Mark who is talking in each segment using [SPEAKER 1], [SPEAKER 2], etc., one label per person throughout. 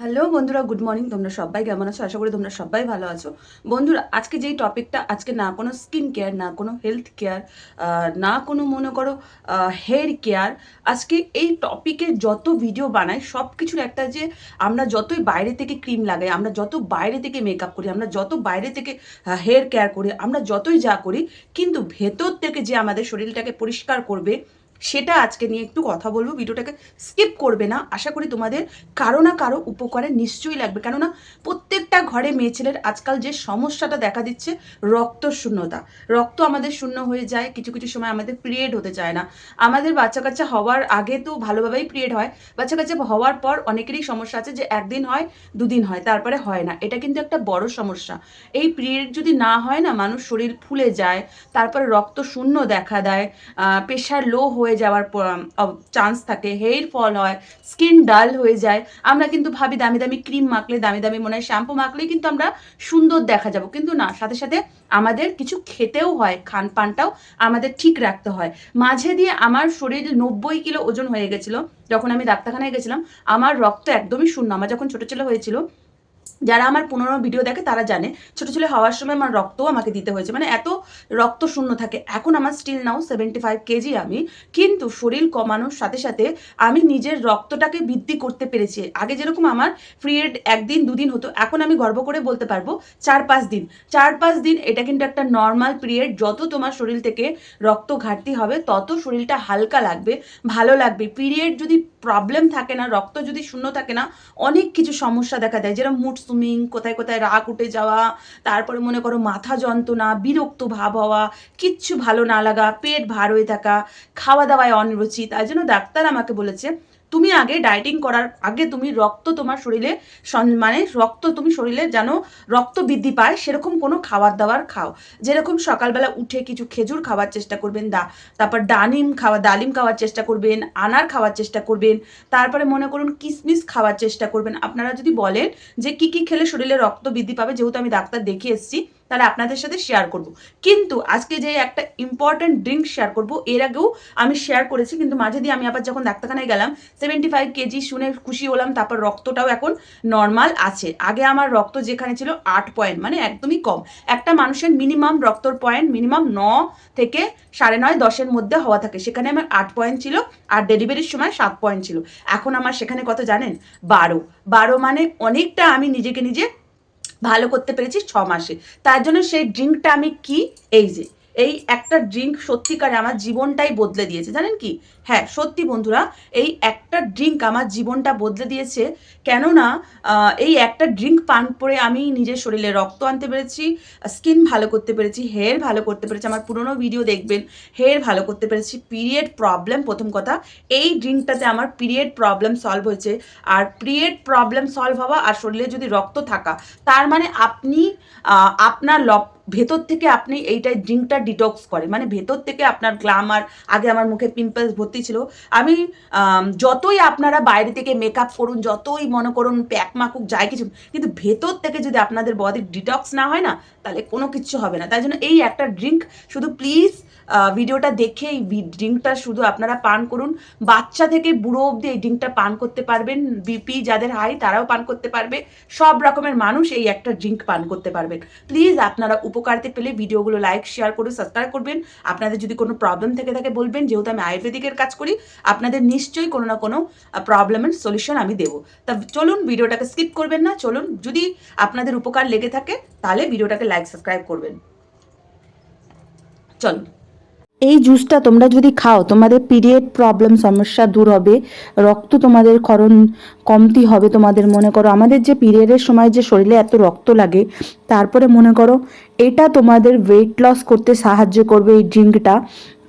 [SPEAKER 1] Hello বন্ধুরা, good morning. তোমরা সবাই কেমন আছো? আশা করি তোমরা সবাই ভালো আছো। বন্ধুরা, আজকে যেই টপিকটা, আজকে না কোনো স্কিন কেয়ার, না কোনো হেলথ কেয়ার, না কোনো মনে করো হেয়ার কেয়ার। আজকে এই টপিকে যত ভিডিও বানাই সব কিছুর একটা, যে আমরা যতই বাইরে থেকে ক্রিম লাগাই, আমরা যত বাইরে থেকে মেকআপ করি, আমরা যত বাইরে থেকে হেয়ার কেয়ার করি, আমরা যতই যা করি, কিন্তু ভেতর থেকে যে আমাদের শরীরটাকে পরিষ্কার করবে, সেটা আজকে নিয়ে একটু কথা বলবো। ভিডিওটাকে স্কিপ করবে না। আশা করি তোমাদের কারো না কারো উপকারে নিশ্চয়ই লাগবে। কেননা প্রত্যেকটা ঘরে মেয়ে ছেলের আজকাল যে সমস্যাটা দেখা দিচ্ছে, রক্ত শূন্যতা। রক্ত আমাদের শূন্য হয়ে যায়, কিছু কিছু সময় আমাদের পিরিয়ড হতে চায় না। আমাদের বাচ্চা কাচ্চা হওয়ার আগে তো ভালোভাবেই পিরিয়ড হয়, বাচ্চা কাচ্চা হওয়ার পর অনেকেরই সমস্যা আছে যে একদিন হয়, দুদিন হয়, তারপরে হয় না। এটা কিন্তু একটা বড় সমস্যা। এই পিরিয়ড যদি না হয় না, মানুষ শরীর ফুলে যায়, তারপরে রক্ত শূন্য দেখা দেয়, প্রেশার লো হয়ে যাওয়ার চান্স থাকে, হেয়ার ফল হয়, স্কিন ডাল হয়ে যায়। আমরা কিন্তু ভাবি দামি দামি ক্রিম মাখলে, দামি দামি মনে হয় শ্যাম্পু মাখলেই কিন্তু আমরা সুন্দর দেখা যাব, কিন্তু না, সাথে সাথে আমাদের কিছু খেতেও হয়, খান পানটাও আমাদের ঠিক রাখতে হয়। মাঝে দিয়ে আমার শরীর 90 কিলো ওজন হয়ে গেছিলো, যখন আমি ডাক্তারখানায় গেছিলাম। আমার রক্ত একদমই শূন্য। আমার যখন ছোটো ছেলে হয়েছিল, যারা আমার পুরোনো ভিডিও দেখে তারা জানে, ছোটো ছেলে হওয়ার সময় আমার রক্তও আমাকে দিতে হয়েছে, মানে এত রক্ত শূন্য থাকে। এখন আমার স্টিল নাও 75 কেজি আমি, কিন্তু শরীর কমানোর সাথে সাথে আমি নিজের রক্তটাকে বৃদ্ধি করতে পেরেছি। আগে যেরকম আমার পিরিয়ড একদিন দুদিন হতো, এখন আমি গর্ব করে বলতে পারবো 4-5 দিন। 4-5 দিন এটা কিন্তু একটা নর্মাল পিরিয়ড। যত তোমার শরীর থেকে রক্ত ঘাটতি হবে, তত শরীরটা হালকা লাগবে, ভালো লাগবে। পিরিয়ড যদি প্রবলেম থাকে না, রক্ত যদি শূন্য থাকে না, অনেক কিছু সমস্যা দেখা দেয়, যেরকম মুড সুইং, কোথায় কোথায় রাগ উঠে যাওয়া, তারপরে মনে করো মাথা যন্ত্রণা, বিরক্ত ভাব হওয়া, কিচ্ছু ভালো না লাগা, পেট ভার হয়ে থাকা, খাওয়া দাওয়ায় অনিরুচি। তাই জন্য ডাক্তার আমাকে বলেছে, তুমি আগে ডায়েটিং করার আগে তুমি রক্ত তোমার শরীরে মানে রক্ত তুমি শরীরে যেন রক্ত বৃদ্ধি পায় সেরকম কোনো খাবার দাবার খাও। যেরকম সকালবেলা উঠে কিছু খেজুর খাওয়ার চেষ্টা করবেন, তারপর ডালিম খাওয়ার চেষ্টা করবেন, আনার খাওয়ার চেষ্টা করবেন, তারপরে মনে করুন কিশমিশ খাওয়ার চেষ্টা করবেন। আপনারা যদি বলেন যে কি কি খেলে শরীরে রক্ত বৃদ্ধি পাবে, যেহেতু আমি ডাক্তার দেখিয়ে এসেছি, তাহলে আপনাদের সাথে শেয়ার করব। কিন্তু আজকে যে একটা ইম্পর্টেন্ট ড্রিঙ্ক শেয়ার করব, এর আগেও আমি শেয়ার করেছি, কিন্তু মাঝে দিয়ে আমি আবার যখন ডাক্তারখানায় গেলাম 75 কেজি শুনে খুশি হলাম। তারপর রক্তটাও এখন নর্মাল আছে। আগে আমার রক্ত যেখানে ছিল 8 পয়েন্ট, মানে একদমই কম। একটা মানুষের মিনিমাম রক্তর পয়েন্ট মিনিমাম 9 থেকে 9.5-10-এর মধ্যে হওয়া থাকে, সেখানে আমার 8 পয়েন্ট ছিল। আর ডেলিভারির সময় 7 পয়েন্ট ছিল। এখন আমার সেখানে কত জানেন? 12। মানে অনেকটা আমি নিজেকে নিজে ভালো করতে পেরেছি 6 মাসে। তার জন্য সেই ড্রিঙ্কটা আমি কি, এই যে এই একটা ড্রিঙ্ক সত্যিকারে আমার জীবনটাই বদলে দিয়েছে, জানেন কি? হ্যাঁ, সত্যি বন্ধুরা, এই একটা ড্রিঙ্ক আমার জীবনটা বদলে দিয়েছে। কেননা এই একটা ড্রিঙ্ক পান করে আমি নিজের শরীরে রক্ত আনতে পেরেছি, স্কিন ভালো করতে পেরেছি, হেয়ার ভালো করতে পেরেছি। আমার পুরোনো ভিডিও দেখবেন, হেয়ার ভালো করতে পেরেছি। পিরিয়ড প্রবলেম, প্রথম কথা, এই ড্রিঙ্কটাতে আমার পিরিয়ড প্রবলেম সলভ হয়েছে। আর পিরিয়ড প্রবলেম সলভ হওয়া আর শরীরে যদি রক্ত থাকা, তার মানে আপনি আপনার ভেতর থেকে আপনি এইটাই ড্রিঙ্কটা ডিটক্স করে, মানে ভেতর থেকে আপনার গ্ল্যামার। আগে আমার মুখে পিম্পলস ভর্তি ছিল। আমি যতই আপনারা বাইরে থেকে মেকআপ করুন, যতই মনে করুন প্যাক মাকুক, যাই কিছু, কিন্তু ভেতর থেকে যদি আপনাদের বডির ডিটক্স না হয় না, তাহলে কোনো কিছু হবে না। তাই জন্য এই একটা ড্রিঙ্ক, শুধু প্লিজ ভিডিওটা দেখে এই ড্রিঙ্কটা শুধু আপনারা পান করুন। বাচ্চা থেকে বুড়ো অবধি এই ড্রিঙ্কটা পান করতে পারবেন। বিপি যাদের হাই তারাও পান করতে পারবে। সব রকমের মানুষ এই একটা ড্রিঙ্ক পান করতে পারবেন। প্লিজ আপনারা উপকারিতা পেলে ভিডিওগুলো লাইক, শেয়ার করে সাবস্ক্রাইব করবেন। আপনাদের যদি কোনো প্রবলেম থেকে থাকে বলবেন, যেহেতু আমি আয়ুর্বেদিকের কাজ করি, আপনাদের নিশ্চয়ই কোনো না কোনো প্রবলেমের সলিউশন আমি দেবো। তা চলুন, ভিডিওটাকে স্কিপ করবেন না। চলুন, যদি আপনাদের উপকার লেগে থাকে তাহলে ভিডিওটাকে লাইক, সাবস্ক্রাইব করবেন। চলুন। এই জুসটা তোমরা যদি খাও, তোমাদের পিরিয়ড প্রবলেম সমস্যা দূর হবে, রক্ত তোমাদের ক্ষরণ কমতি হবে। তোমাদের মনে করো আমাদের যে পিরিয়ডের সময় যে শরীরে এত রক্ত লাগে, তারপরে মনে করো এটা তোমাদের ওয়েট লস করতে সাহায্য করবে এই ড্রিঙ্কটা।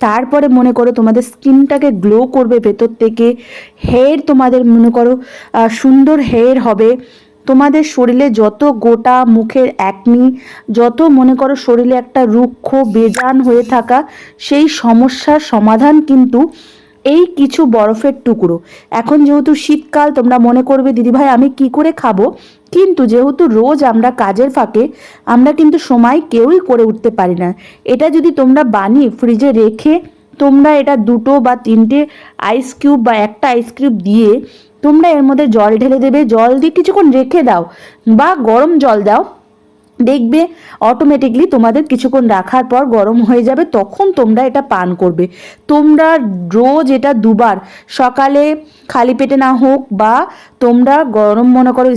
[SPEAKER 1] তারপরে মনে করো তোমাদের স্কিনটাকে গ্লো করবে ভেতর থেকে। হেয়ার তোমাদের মনে করো সুন্দর হেয়ার হবে। তোমাদের শরীরে যত গোটা মুখের অ্যাকনি, যত মনে করো শরীরে একটা রুক্ষ বেজান হয়ে থাকা, সেই সমস্যার সমাধান কিন্তু এই কিছু বরফের টুকরো। এখন যেহেতু শীতকাল, তোমরা মনে করবে দিদিভাই আমি কি করে খাবো, কিন্তু যেহেতু রোজ আমরা কাজের ফাঁকে আমরা কিন্তু সময় কেউই করে উঠতে পারি না। এটা যদি তোমরা বানিয়ে ফ্রিজে রেখে তোমরা এটা 2 বা 3টে আইস কিউব বা একটা আইস কিউব দিয়ে
[SPEAKER 2] তোমরা এর মধ্যে জল ঢেলে দেবে, জল দিয়ে কিছুক্ষণ রেখে দাও বা গরম জল দাও, দেখবে অটোমেটিকলি তোমাদের কিছুক্ষণ রাখার পর গরম হয়ে যাবে, তখন তোমরা এটা পান করবে। তোমরা রোজ এটা দুবার, সকালে খালি পেটে না হোক বা তোমরা গরম মনে করো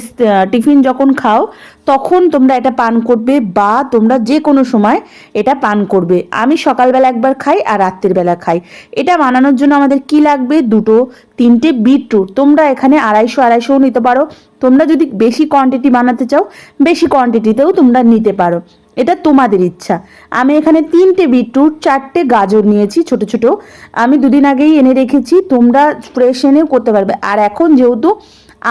[SPEAKER 2] টিফিন যখন খাও তখন তোমরা এটা পান করবে, বা তোমরা যে কোনো সময় এটা পান করবে। আমি সকালবেলা একবার খাই আর রাত্রের বেলা খাই। এটা বানানোর জন্য আমাদের কি লাগবে, 2-3টে বিটরুট। তোমরা এখানে 250-250 নিতে পারো। তোমরা যদি বেশি কোয়ান্টিটি বানাতে চাও বেশি কোয়ান্টিটিতেও তোমরা নিতে পারো, এটা তোমাদের ইচ্ছা। আমি এখানে 3টে বিটরুট, 4টে গাজর নিয়েছি ছোট ছোট। আমি দুদিন আগেই এনে রেখেছি, তোমরা ফ্রেশ এনেও করতে পারবে। আর এখন যেহেতু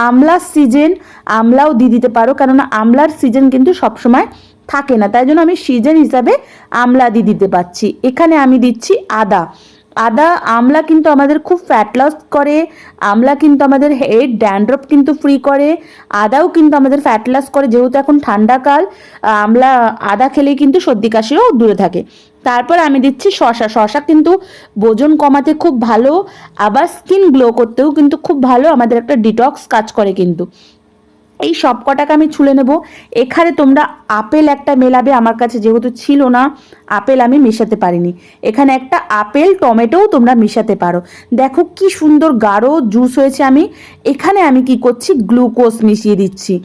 [SPEAKER 2] আমলার সিজন, আমলাও দিয়ে দিতে পারো, কেননা আমলার সিজন কিন্তু সবসময় থাকে না, তাই জন্য আমি সিজন হিসাবে আমলা দিয়ে দিতে পারছি। এখানে আমি দিচ্ছি আদা। আদা, আমলা কিন্তু আমাদের খুব ফ্যাট লস করে, আমলা কিন্তু আমাদের হেড ড্যান্ড্রফ কিন্তু ফ্রি করে, আদাও কিন্তু আমাদের ফ্যাট লস করে। যেহেতু এখন ঠান্ডাকাল, আমলা আদা খেলেই কিন্তু সর্দি কাশিও দূরে থাকে। তারপর আমি দিচ্ছি শসা। শসা কিন্তু ওজন কমাতে খুব ভালো, আবার স্কিন গ্লো করতেও কিন্তু খুব ভালো, আমাদের একটা ডিটক্স কাজ করে কিন্তু। এই সব কটাকে আমি ছুলে নেব। এখানে তোমরা আপেল একটা মেলাবে, আমার কাছে যেহেতু ছিল না আপেল আমি মেশাতে পারিনি। এখানে একটা আপেল টমেটোও তোমরা মেশাতে পারো। দেখো কি সুন্দর গাঢ় জুস হয়েছে। এখানে আমি কি করছি, গ্লুকোজ মিশিয়ে দিচ্ছি।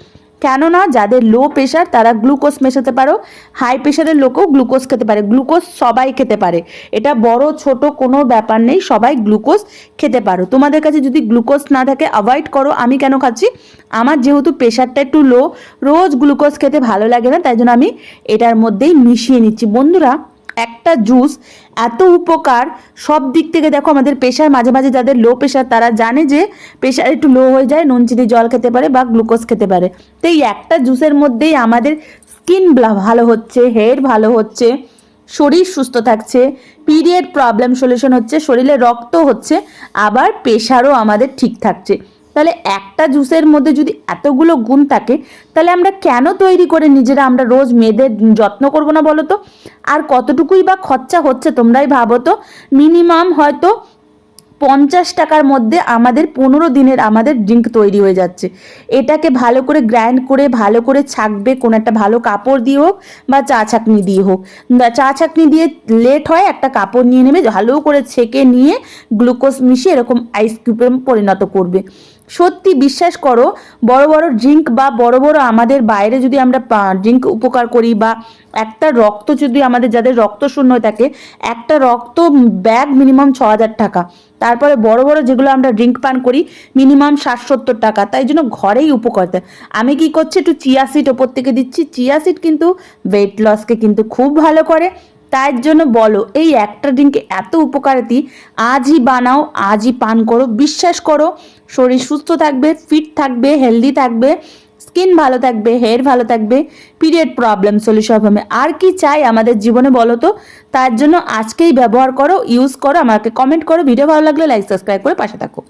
[SPEAKER 2] কেননা যাদের লো প্রেশার তারা গ্লুকোজ মেশাতে পারো, হাই প্রেশারের লোকও গ্লুকোজ খেতে পারে। গ্লুকোজ সবাই খেতে পারে, এটা বড় ছোট কোনো ব্যাপার নেই, সবাই গ্লুকোজ খেতে পারো। তোমাদের কাছে যদি গ্লুকোজ না থাকে অ্যাভয়েড করো। আমি কেন খাচ্ছি, আমার যেহেতু প্রেশারটা একটু লো, রোজ গ্লুকোজ খেতে ভালো লাগে না, তাই জন্য আমি এটার মধ্যেই মিশিয়ে নিচ্ছি। বন্ধুরা, একটা জুস এত উপকার সব দিক থেকে। দেখো আমাদের প্রেশার, মাঝে মাঝে যাদের লো প্রেশার তারা জানে যে প্রেশার একটু লো হয়ে যায়, নুন চিনি জল খেতে পারে বা গ্লুকোজ খেতে পারে। তো এই একটা জুসের মধ্যেই আমাদের স্কিন ভালো হচ্ছে, হেয়ার ভালো হচ্ছে, শরীর সুস্থ থাকছে, পিরিয়ড প্রবলেম সলিউশন হচ্ছে, শরীরে রক্ত হচ্ছে, আবার প্রেশারও আমাদের ঠিক থাকছে। তাহলে একটা জুসের মধ্যে যদি এতগুলো গুণ থাকে, তাহলে আমরা কেন তৈরি করে নিজেরা আমরা রোজ মেয়েদের যত্ন করব না বলো তো? আর কতটুকুই বা খরচা হচ্ছে তোমরাই ভাবো তো। মিনিমাম হয়তো 50 টাকার মধ্যে আমাদের 15 দিনের আমাদের ড্রিঙ্ক তৈরি হয়ে যাচ্ছে। এটাকে ভালো করে গ্রাইন্ড করে ভালো করে ছাঁকবে, কোনো একটা ভালো কাপড় দিয়ে হোক বা চা ছাঁকনি দিয়ে হোক। চা ছাঁকনি দিয়ে লেট হয়, একটা কাপড় নিয়ে নেবে, ভালো করে ছেঁকে নিয়ে গ্লুকোজ মিশিয়ে এরকম আইস কিউবে পরিণত করবে। সত্যি বিশ্বাস করো, বড় বড় ড্রিঙ্ক বা বড় বড় আমাদের বাইরে যদি আমরা ড্রিঙ্ক উপকার করি, বা একটা রক্ত যদি আমাদের যাদের রক্ত শূন্য হয়ে থাকে, একটা রক্ত ব্যাগ মিনিমাম 6000 টাকা। তারপরে বড় বড় যেগুলো আমরা ড্রিঙ্ক পান করি মিনিমাম 60-70 টাকা। তাই জন্য ঘরেই উপকারিতা। আমি কি করছি, একটু চিয়া সিড ওপর থেকে দিচ্ছি। চিয়া সিড কিন্তু ওয়েট লসকে কিন্তু খুব ভালো করে। তাই জন্য বলো, এই একটা ড্রিঙ্কে এত উপকারিতা, আজই বানাও, আজই পান করো। বিশ্বাস করো, শরীর সুস্থ থাকবে, ফিট থাকবে, হেলদি থাকবে, স্কিন ভালো থাকবে, হেয়ার ভালো থাকবে, পিরিয়ড প্রবলেম সলিউশন হবে। আর কি চাই আমাদের জীবনে বলো তো? তার জন্য আজকেই ব্যবহার করো, ইউজ করো, আমাকে কমেন্ট করো। ভিডিও ভালো লাগলে লাইক সাবস্ক্রাইব করে পাশে থাকো।